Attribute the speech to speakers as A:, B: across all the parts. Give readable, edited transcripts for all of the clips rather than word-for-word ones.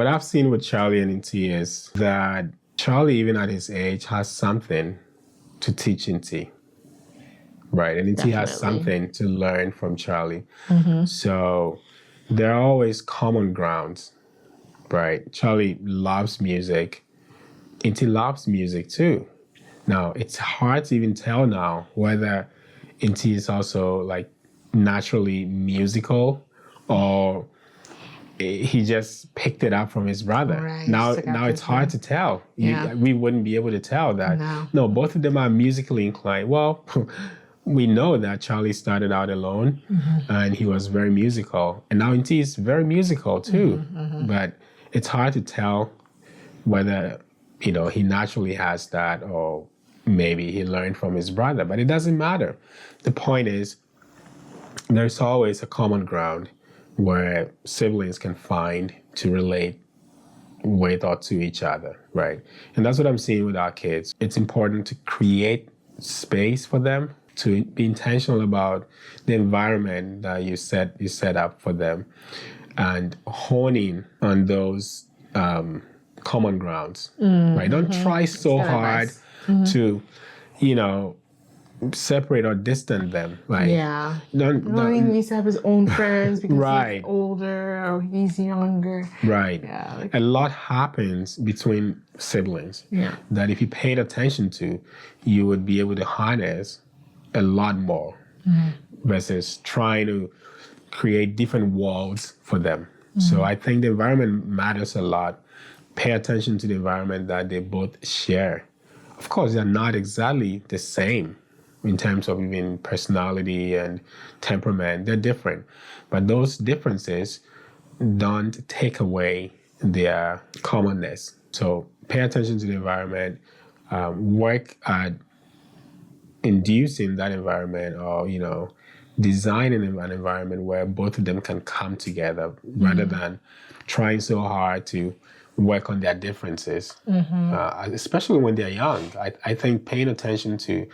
A: What I've seen with Charlie and Inti is that Charlie, even at his age, has something to teach Inti, right? And Inti has something to learn from Charlie. So there are always common grounds, right? Charlie loves music. Inti loves music too. Now, it's hard to even tell now whether Inti is also like naturally musical or he just picked it up from his brother.
B: Right.
A: Now it's hard to tell.
B: Yeah.
A: We wouldn't be able to tell that. No, both of them are musically inclined. Well, we know that Charlie started out alone and he was very musical. And now Inti is very musical too. But it's hard to tell whether, he naturally has that or maybe he learned from his brother. But it doesn't matter. The point is, there's always a common ground where siblings can find to relate with or to each other, right? And that's what I'm seeing with our kids. It's important to create space for them, to be intentional about the environment that you set up for them, and honing on those common grounds, right? Don't try so hard to, separate or distance them. Like,
B: he needs to have his own friends because he's older or he's younger.
A: Right. Yeah. A lot happens between siblings that if you paid attention to, you would be able to harness a lot more versus trying to create different worlds for them. So I think the environment matters a lot. Pay attention to the environment that they both share. Of course, they're not exactly the same in terms of even personality and temperament. They're different. But those differences don't take away their commonness. So pay attention to the environment, work at inducing that environment or, designing an environment where both of them can come together rather than trying so hard to work on their differences, especially when they're young. I think paying attention to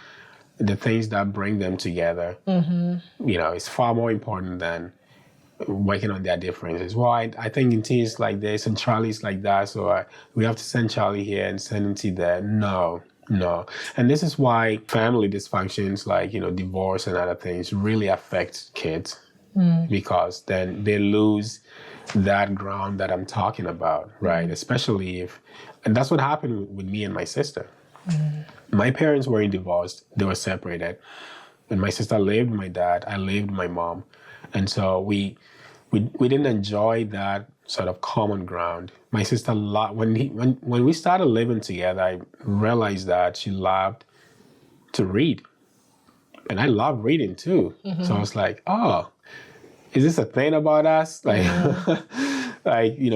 A: the things that bring them together, is far more important than working on their differences. Well, I think Inti is like this and Charlie's like that, so we have to send Charlie here and send Inti there. No. And this is why family dysfunctions like, divorce and other things really affect kids because then they lose that ground that I'm talking about, right? Especially and that's what happened with me and my sister. My parents weren't divorced, they were separated. And my sister lived with my dad, I lived with my mom. And so we didn't enjoy that sort of common ground. My sister, when we started living together, I realized that she loved to read. And I love reading too. So I was like, oh, is this a thing about us? Like,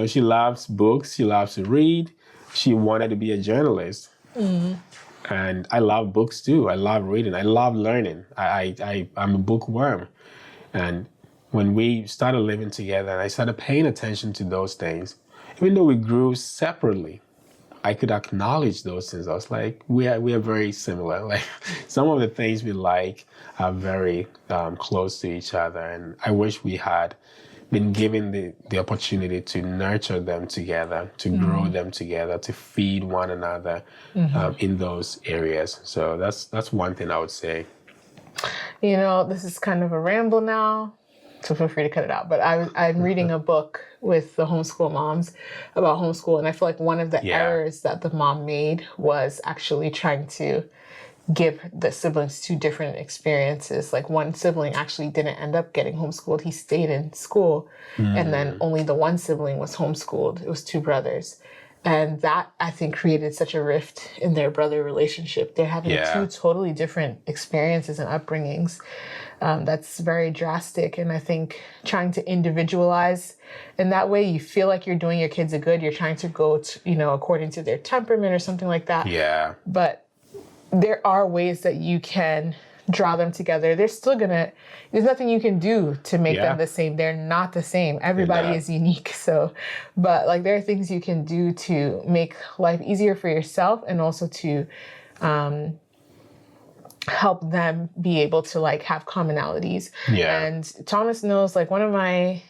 A: she loves books, she loves to read. She wanted to be a journalist. And I love books too. I love reading. I love learning. I'm a bookworm. And when we started living together and I started paying attention to those things, even though we grew separately, I could acknowledge those things. I was like, we are very similar. Like some of the things we like are very close to each other. And I wish we had been given the opportunity to nurture them together, to grow them together, to feed one another in those areas. So that's one thing I would say.
B: This is kind of a ramble now, so feel free to cut it out. But I'm reading a book with the homeschool moms about homeschool, and I feel like one of the errors that the mom made was actually trying to give the siblings two different experiences. Like one sibling actually didn't end up getting homeschooled. He stayed in school, and then only the one sibling was homeschooled. It was two brothers. And that, I think, created such a rift in their brother relationship. They're having two totally different experiences and upbringings. That's very drastic. And I think trying to individualize in that way, you feel like you're doing your kids a good. You're trying to go, according to their temperament or something like that.
A: Yeah.
B: But there are ways that you can draw them together. There's nothing you can do to make them the same. They're not the same. Everybody is unique. So, but there are things you can do to make life easier for yourself and also to help them be able to have commonalities.
A: Yeah.
B: And Thomas knows one of my,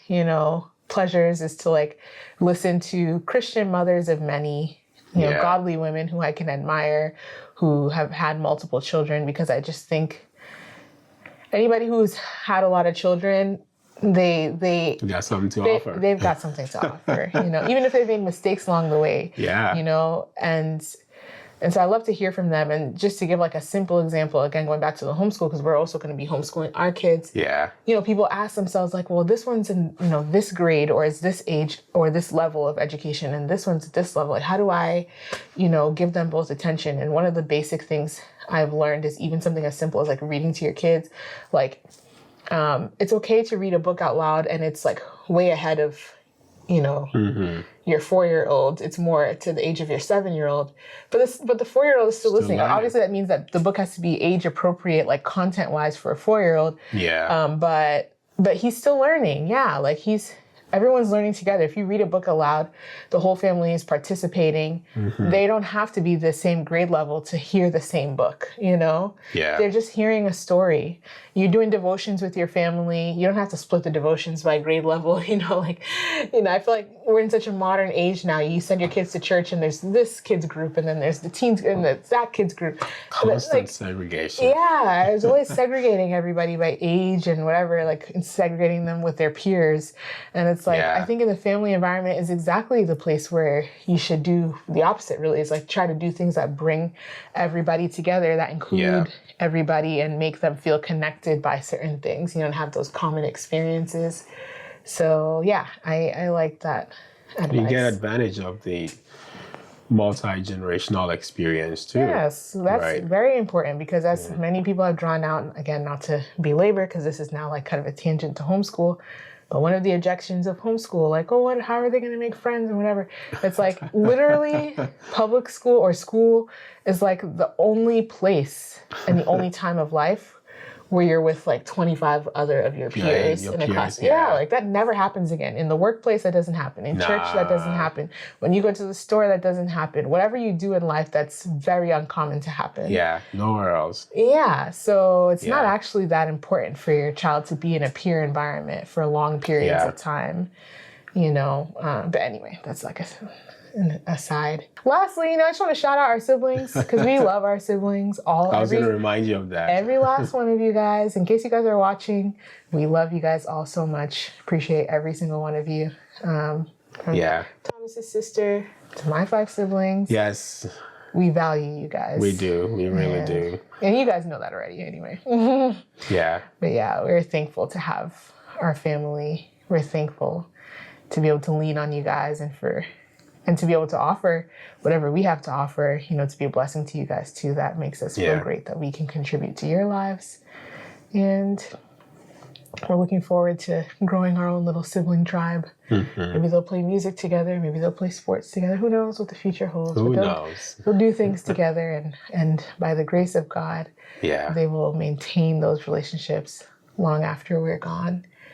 B: pleasures is to like listen to Christian mothers of many, you know, godly women who I can admire, who have had multiple children, because I just think anybody who's had a lot of children, they
A: got something to offer.
B: They've got something to offer, you know, even if they've made mistakes along the way.
A: Yeah.
B: You know, and so I love to hear from them. And just to give like a simple example, again, going back to the homeschool, because we're also going to be homeschooling our kids.
A: Yeah.
B: You know, people ask themselves like, well, this one's in, you know, this grade, or is this age or this level of education, and this one's at this level. Like, how do I, you know, give them both attention? And one of the basic things I've learned is even something as simple as like reading to your kids. Like, it's okay to read a book out loud, and it's like way ahead of, you know, your 4-year-old. It's more to the age of your 7-year-old. But the 4-year-old is still listening.
A: learning.
B: Obviously, that means that the book has to be age appropriate, like content wise, for a 4-year-old.
A: Yeah.
B: But he's still learning. Yeah, like everyone's learning together. If you read a book aloud, the whole family is participating. They don't have to be the same grade level to hear the same book, you know?
A: Yeah.
B: They're just hearing a story. You're doing devotions with your family. You don't have to split the devotions by grade level, you know? Like, you know, I feel like we're in such a modern age now. You send your kids to church and there's this kids group, and then there's the teens and that kids group.
A: Constant segregation.
B: Yeah, I was always segregating everybody by age and whatever, like segregating them with their peers. And it's like, I think in the family environment is exactly the place where you should do the opposite, really. Is like try to do things that bring everybody together, that include everybody and make them feel connected by certain things, you know, and have those common experiences. So yeah, I like that advice.
A: You get advantage of the multi-generational experience too.
B: Yes, that's very important, because as many people have drawn out, again, not to belabor, because this is now like kind of a tangent to homeschool, but one of the objections of homeschool, like, oh, how are they going to make friends and whatever? It's like literally public school or school is like the only place and the only time of life where you're with like 25 other of your peers in a class. Yeah, like that never happens again. In the workplace, that doesn't happen. In church, that doesn't happen. When you go to the store, that doesn't happen. Whatever you do in life, that's very uncommon to happen.
A: Yeah, nowhere else.
B: Yeah, so it's not actually that important for your child to be in a peer environment for long periods of time, you know. But anyway, that's like an aside. Lastly, you know, I just want to shout out our siblings, because we love our siblings. I was going
A: to remind you of that.
B: Every last one of you guys, in case you guys are watching, we love you guys all so much. Appreciate every single one of you. From Thomas's sister to my 5 siblings.
A: Yes.
B: We value you guys.
A: We do. We really do.
B: And you guys know that already anyway.
A: Yeah.
B: But yeah, we're thankful to have our family. We're thankful to be able to lean on you guys and to be able to offer whatever we have to offer, you know, to be a blessing to you guys too. That makes us feel great that we can contribute to your lives. And we're looking forward to growing our own little sibling tribe. Maybe they'll play music together. Maybe they'll play sports together. Who knows what the future holds?
A: Who knows?
B: They'll do things together, and by the grace of God, they will maintain those relationships long after we're gone.